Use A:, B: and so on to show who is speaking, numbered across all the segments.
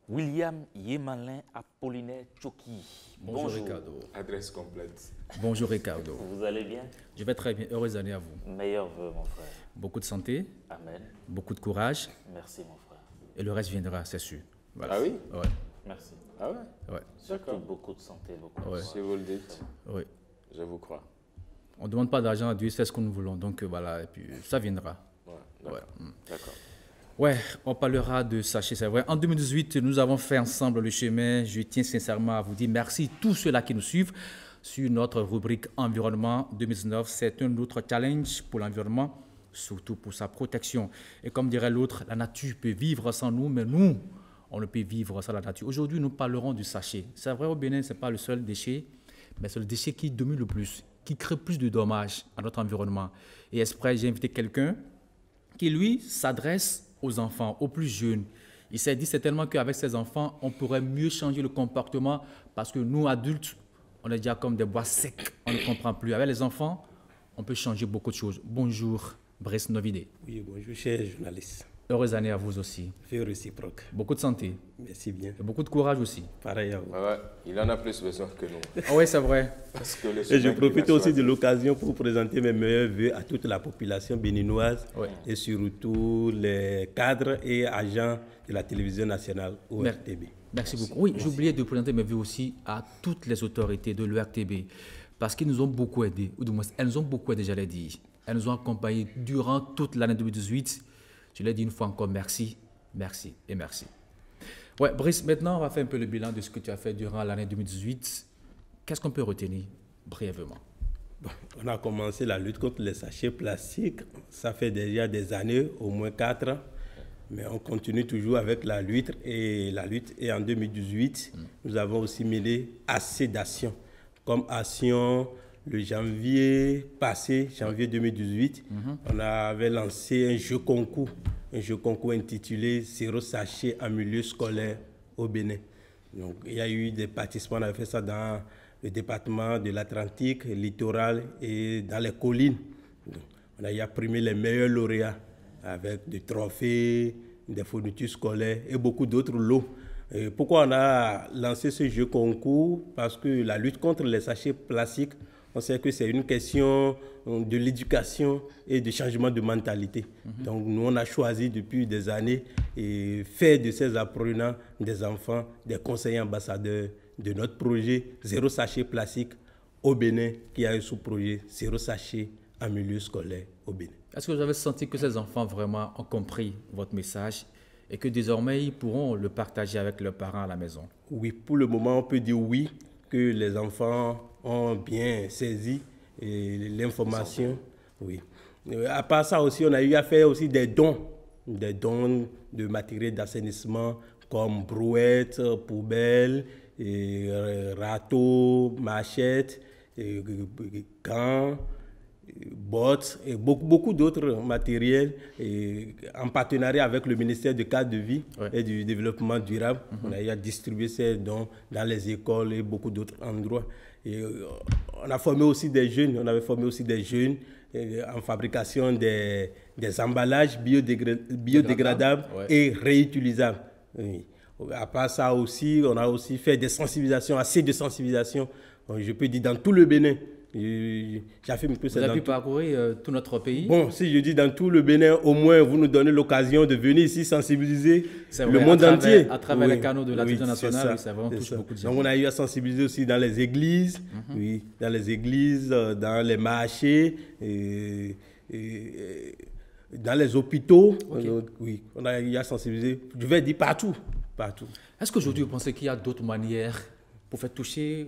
A: William Yemalin Apollinaire Tchoki.
B: Bonjour Ricardo.
C: Adresse complète.
B: Bonjour Ricardo.
A: Vous allez bien?
B: Je vais très bien. Heureuse année à vous.
A: Meilleurs vœux, mon frère.
B: Beaucoup de santé,
A: Amen.
B: beaucoup de courage
A: Merci, mon frère.
B: et le reste viendra, c'est sûr. Voilà.
C: Ah oui?
B: Ouais.
A: Merci.
C: Ah ouais?
B: Ouais.
A: Surtout beaucoup de santé, beaucoup de
B: Ouais.
A: courage.
C: Si vous le dites,
B: Ouais.
C: je vous crois.
B: On ne demande pas d'argent à Dieu, c'est ce que nous voulons. Donc voilà, et puis ça viendra.
C: Ouais,
B: Ouais.
C: d'accord. D'accord.
B: Ouais, on parlera de sachet, c'est vrai. En 2018, nous avons fait ensemble le chemin. Je tiens sincèrement à vous dire merci tous ceux-là qui nous suivent sur notre rubrique environnement 2019. C'est un autre challenge pour l'environnement, surtout pour sa protection. Et comme dirait l'autre, la nature peut vivre sans nous, mais nous, on ne peut vivre sans la nature. Aujourd'hui, nous parlerons du sachet. C'est vrai, au Bénin, ce n'est pas le seul déchet, mais c'est le déchet qui domine le plus, qui crée plus de dommages à notre environnement. Et exprès, j'ai invité quelqu'un qui, lui, s'adresse aux enfants, aux plus jeunes. Il s'est dit certainement qu'avec ces enfants, on pourrait mieux changer le comportement parce que nous, adultes, on est déjà comme des bois secs, on ne comprend plus. Avec les enfants, on peut changer beaucoup de choses. Bonjour, Brice Novidé.
D: Oui, bonjour, cher journaliste.
B: Heureuse année à vous aussi.
D: Fait réciproque.
B: Beaucoup de santé
D: Merci bien.
B: et beaucoup de courage aussi.
D: Pareil à vous.
C: Ouais, ouais, il en a plus besoin que nous.
B: Ah oui, c'est vrai.
C: Parce que le
D: Et je
C: chemin qu'il
D: profite
C: a
D: aussi de
C: choisi-
D: l'occasion pour présenter mes meilleurs vœux à toute la population béninoise
B: Ouais.
D: et surtout les cadres et agents de la télévision nationale
B: Merci.
D: ORTB.
B: Merci beaucoup. Oui, j'ai oublié de présenter mes vœux aussi à toutes les autorités de l'ERTB parce qu'ils nous ont beaucoup aidés, ou du moins, elles nous ont beaucoup aidés, j'allais dire. Elles nous ont accompagnés durant toute l'année 2018. Je l'ai dit une fois encore, merci, merci et merci. Ouais, Brice, maintenant, on va faire un peu le bilan de ce que tu as fait durant l'année 2018. Qu'est-ce qu'on peut retenir brièvement?
D: Bon, on a commencé la lutte contre les sachets plastiques. Ça fait déjà des années, au moins 4. Mais on continue toujours avec la lutte. Et en 2018, nous avons aussi mêlé assez d'actions. Comme action, le janvier passé, janvier 2018, on avait lancé un jeu concours intitulé Zéro sachet en milieu scolaire au Bénin. Donc, il y a eu des participants, on avait fait ça dans le département de l'Atlantique, le littoral et dans les collines. Donc, on a eu à primer les meilleurs lauréats avec des trophées, des fournitures scolaires et beaucoup d'autres lots. Et pourquoi on a lancé ce jeu concours? Parce que la lutte contre les sachets plastiques, on sait que c'est une question de l'éducation et de changement de mentalité. Donc nous, on a choisi depuis des années et faire de ces apprenants des enfants, des conseillers ambassadeurs de notre projet Zéro sachet plastique au Bénin, qui a un sous-projet Zéro sachet en milieu scolaire au Bénin.
B: Est-ce que vous avez senti que ces enfants vraiment ont compris votre message et que désormais ils pourront le partager avec leurs parents à la maison?
D: Oui, pour le moment, on peut dire oui, que les enfants ont bien saisi l'information. Oui. À part ça aussi, on a eu à faire aussi des dons de matériel d'assainissement comme brouettes, poubelles, râteaux, machettes, gants, bottes et beaucoup d'autres matériels en partenariat avec le ministère du cadre de vie et du développement durable. On a eu à distribuer ces dons dans les écoles et beaucoup d'autres endroits. Et on a formé aussi des jeunes, en fabrication des emballages biodégradables et réutilisables. Oui. À part ça aussi, on a aussi fait des sensibilisations, assez de sensibilisation, je peux dire dans tout le Bénin. J'affirme que
B: Vous avez pu parcourir tout notre pays?
D: Bon, si je dis dans tout le Bénin, au moins vous nous donnez l'occasion de venir ici sensibiliser le
B: vrai,
D: monde entier.
B: À travers les canaux de la télévision nationale, ça vraiment touche beaucoup de gens.
D: Donc on a eu à sensibiliser aussi dans les églises, dans les marchés, dans les hôpitaux. Oui, on a eu à sensibiliser, je vais dire partout.
B: Est-ce qu'aujourd'hui vous pensez qu'il y a d'autres manières pour faire toucher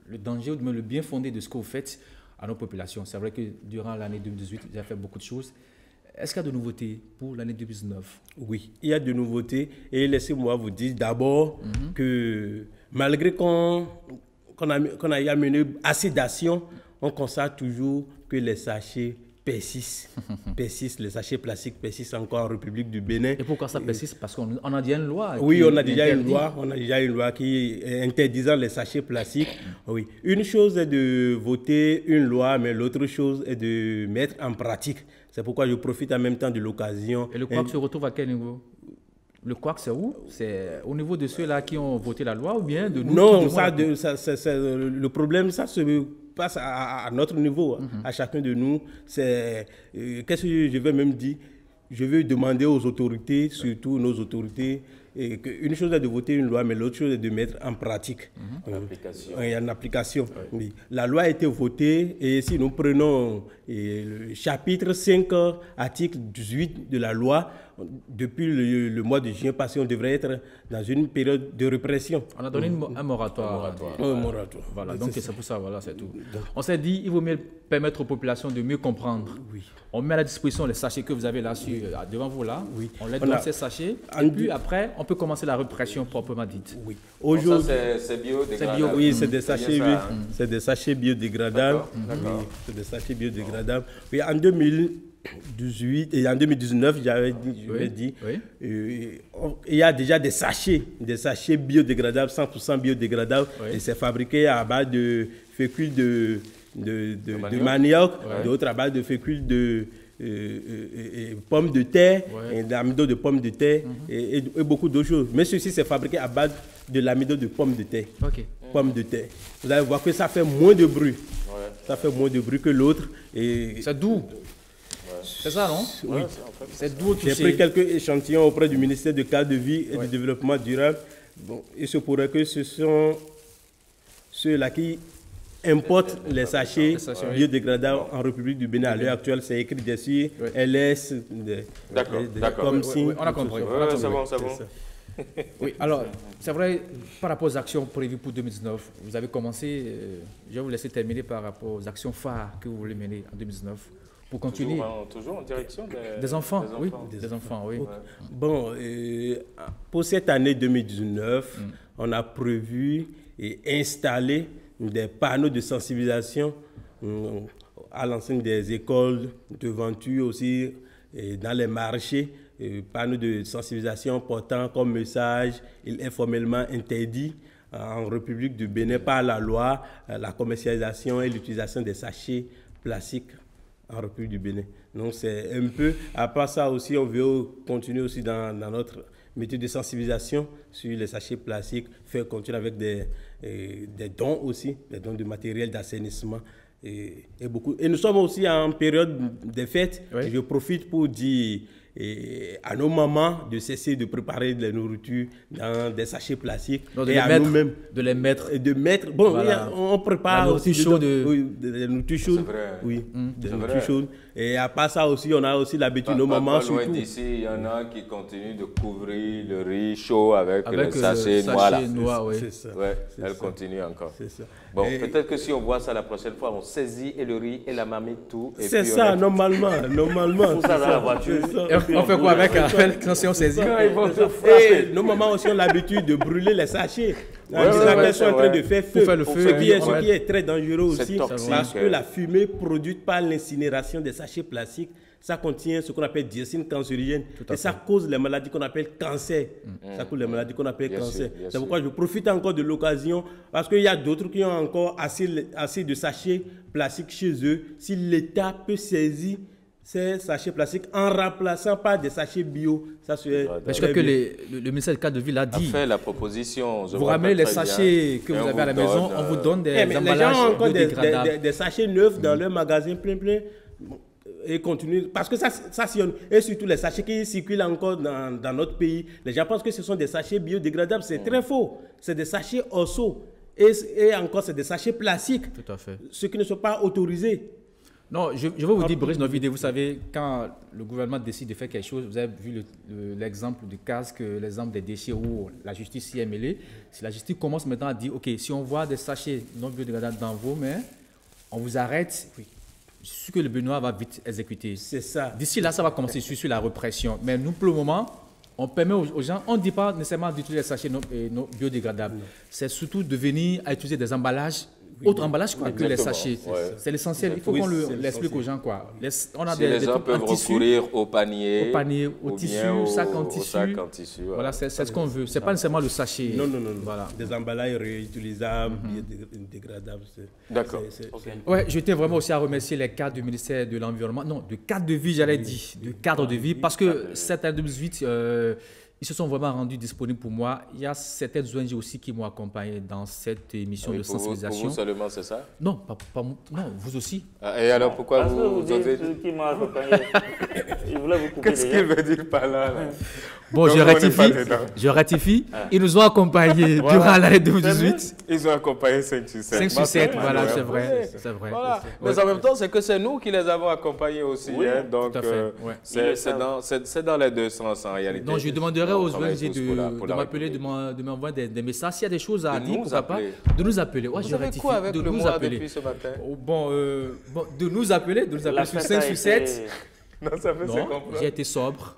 B: le danger ou même le bien fondé de ce que vous faites à nos populations? C'est vrai que durant l'année 2018, vous avez fait beaucoup de choses. Est-ce qu'il y a de nouveautés pour l'année 2019?
D: Oui, il y a de nouveautés. Et laissez-moi vous dire d'abord que malgré qu'on a eu à mener assez d'actions, on constate toujours que les sachets persistent. Les sachets plastiques persistent encore en République du Bénin.
B: Et pourquoi ça persiste? Parce qu'on a déjà une loi.
D: Oui, on a déjà une loi qui interdisant les sachets plastiques. Oui. Une chose est de voter une loi, mais l'autre chose est de mettre en pratique. C'est pourquoi je profite en même temps de l'occasion.
B: Et le COAC se retrouve à quel niveau? Le couac, c'est où? C'est au niveau de ceux-là qui ont voté la loi ou bien de nous?
D: Non,
B: qui demandons
D: le problème, ça se passe à notre niveau, à chacun de nous. Qu'est-ce que je vais même dire? Je veux demander aux autorités, surtout nos autorités, une chose est de voter une loi, mais l'autre chose est de mettre en pratique. En application. Oui. La loi a été votée et si nous prenons le chapitre 5, article 18 de la loi, depuis le mois de juin passé, on devrait être dans une période de répression.
B: On a donné un moratoire.
D: Un moratoire.
B: Voilà, donc c'est pour ça, voilà, c'est tout. On s'est dit, il vaut mieux permettre aux populations de mieux comprendre.
D: Oui.
B: On met à la disposition les sachets que vous avez là devant vous là.
D: Oui.
B: On les donne ces sachets. Et puis après, on peut commencer la répression proprement dite.
D: Oui.
C: Aujourd'hui, c'est biodégradable.
D: Oui, c'est des sachets biodégradables.
C: D'accord.
D: C'est des sachets biodégradables. Oui, en 2018 et en 2019, j'avais dit, il y a déjà des sachets biodégradables, 100% biodégradables, et c'est fabriqué à base de fécule de manioc, d'autres à base de fécule de pommes de terre, et d'amidon de pommes de terre, et beaucoup d'autres choses. Mais ceci, c'est fabriqué à base de l'amidon de pommes de terre. Pommes de terre. Vous allez voir que ça fait moins de bruit. Ça fait moins de bruit que l'autre.
B: C'est doux. C'est ça, non?
D: Oui.
B: C'est doux.
D: J'ai pris quelques échantillons auprès du ministère du cadre de vie et du développement durable. Bon, il se pourrait que ce sont ceux-là qui importent les sachets biodégradables en République du Bénin. À l'heure actuelle, c'est écrit dessus, LS, comme signe.
B: On a compris.
C: C'est bon.
B: Oui, alors, c'est vrai, par rapport aux actions prévues pour 2019, vous avez commencé, je vais vous laisser terminer par rapport aux actions phares que vous voulez mener en 2019. Pour continuer.
C: Toujours en direction
B: des enfants. Des enfants, oui.
D: Bon, pour cette année 2019, on a prévu et installé des panneaux de sensibilisation à l'enceinte des écoles, devanture aussi, et dans les marchés, panneaux de sensibilisation portant comme message, il est formellement interdit en République du Bénin par la loi la commercialisation et l'utilisation des sachets plastiques en République du Bénin. Donc c'est un peu, à part ça aussi, on veut continuer aussi dans notre métier de sensibilisation sur les sachets plastiques, faire continuer avec des dons aussi, des dons de matériel d'assainissement et beaucoup. Et nous sommes aussi en période des fêtes. Je profite pour dire à nos mamans de cesser de préparer de la nourriture dans des sachets plastiques.
B: Donc
D: et à nous-mêmes.
B: De les mettre.
D: Et de mettre. Bon, voilà. On prépare
B: la
D: aussi
B: des
D: nourritures chaudes. Oui, des nourritures chaudes. Et à part ça aussi, on a aussi l'habitude, nos mamans surtout.
C: Loin d'ici, il y en a qui continuent de couvrir le riz chaud avec le sachet noir.
D: C'est ça.
C: Elle continue encore.
D: C'est ça.
C: Bon, peut-être que si on voit ça la prochaine fois, on saisit et le riz et la marmite, tout.
D: C'est ça, normalement.
C: Tout ça dans la voiture.
B: On fait quoi avec quand on saisit?
D: Et nos mamans aussi ont l'habitude de brûler les sachets. Ils sont en train de faire feu. Ce qui est très dangereux aussi, parce que la fumée produite par l'incinération des sachets plastiques, ça contient ce qu'on appelle dioxine cancérigène et ça cause les maladies qu'on appelle cancer. Ça cause les maladies qu'on appelle cancer. C'est pourquoi je profite encore de l'occasion, parce qu'il y a d'autres qui ont encore assez de sachets plastiques chez eux. Si l'État peut saisir ces sachets plastiques en remplaçant par des sachets bio, ça serait.
B: Je crois que le ministère du cadre de ville a dit.
C: A fait la proposition.
B: Vous ramenez les sachets que vous avez à la maison, on vous donne des emballages.
D: Les gens ont encore des sachets neufs dans leur magasin plein. Et continue, parce que ça sillonne. Et surtout les sachets qui circulent encore dans notre pays, les gens pensent que ce sont des sachets biodégradables. C'est très faux. C'est des sachets orseaux. Et encore, c'est des sachets plastiques.
B: Tout à fait.
D: Ceux qui ne sont pas autorisés.
B: Non, je vais vous dire, Brice Novide, vous savez, quand le gouvernement décide de faire quelque chose, vous avez vu l'exemple du casque, l'exemple des déchets où la justice s'y est mêlée. Si la justice commence maintenant à dire, OK, si on voit des sachets non biodégradables dans vos mains, on vous arrête. Je suis sûr que le Benoît va vite exécuter.
D: C'est ça.
B: D'ici là, ça va commencer sur la répression. Mais nous, pour le moment, on permet aux gens, on ne dit pas nécessairement d'utiliser les sachets non biodégradables. C'est surtout de venir à utiliser des emballages, autre emballage que les sachets. C'est l'essentiel. Il faut qu'on l'explique aux gens. On a
C: les gens peuvent recourir au panier,
B: au tissu, sac en tissu. Voilà, c'est ce qu'on veut. Ce n'est pas nécessairement le sachet.
D: Non. Voilà. Des emballages réutilisables, biodégradables.
C: D'accord.
B: Ouais, je tiens vraiment aussi à remercier les cadres du ministère de l'Environnement. Non, du cadre de vie, j'allais dire. Du cadre de vie. Parce que cette année 2018, ils se sont vraiment rendus disponibles pour moi. Il y a certaines ONG aussi qui m'ont accompagné dans cette émission de sensibilisation.
C: Pour vous seulement, c'est ça?
B: Non, non, vous aussi.
C: Et alors, pourquoi vous
A: dites qui m'a accompagné? Il voulait vous couper.
C: Qu'est-ce qu'il veut dire par là?
B: Bon, je ratifie. Ils nous ont accompagnés durant l'année 2018.
C: Ils ont accompagné 5 sur 7.
B: 5 sur 7, voilà, c'est vrai.
C: Voilà. Mais en même temps, c'est que c'est nous qui les avons accompagnés aussi.
A: Oui,
C: hein, donc, c'est dans les deux sens en réalité.
B: Donc, je demanderai aux ONG de m'appeler, de m'envoyer des messages. S'il y a des choses à dire, pourquoi pas, de nous appeler. Ouais,
C: vous avez quoi avec le mois depuis ce matin?
B: Bon, de nous appeler sur 5 sur 7.
C: Non, ça fait
B: non, j'ai été sobre.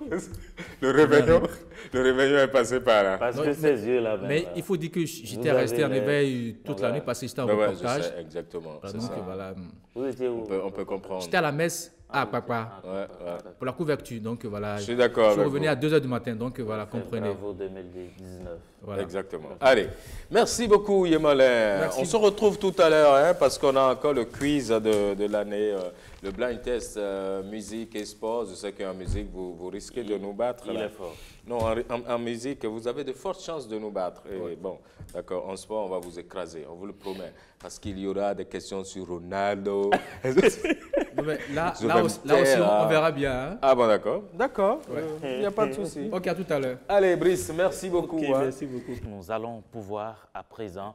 C: Le réveillon est passé par là.
A: Parce que ses yeux là.
B: Mais il faut dire que j'étais resté en éveil toute la nuit parce que j'étais en reportage.
C: Je sais, exactement.
B: Donc, voilà.
A: Vous étiez où?
C: On peut comprendre.
B: J'étais à la messe à Papa pour la couverture. Donc voilà.
C: Je suis d'accord.
B: Je suis revenu à 2 h du matin. Donc voilà, comprenez.
A: Bravo 2019.
C: Voilà. Exactement. Allez, merci beaucoup Yemalin. On se retrouve tout à l'heure parce qu'on a encore le quiz de l'année, le blind test musique et sport. Je sais qu'en musique, vous risquez de nous battre.
A: Il est fort.
C: Non, en musique, vous avez de fortes chances de nous battre. Et bon, d'accord, en sport, on va vous écraser, on vous le promet. Parce qu'il y aura des questions sur Ronaldo.
B: là aussi, on verra bien. Hein?
C: Ah bon, d'accord. D'accord, il n'y a pas de souci.
B: Ok, à tout à l'heure.
C: Allez, Brice, merci beaucoup.
D: Merci beaucoup.
A: Nous allons pouvoir à présent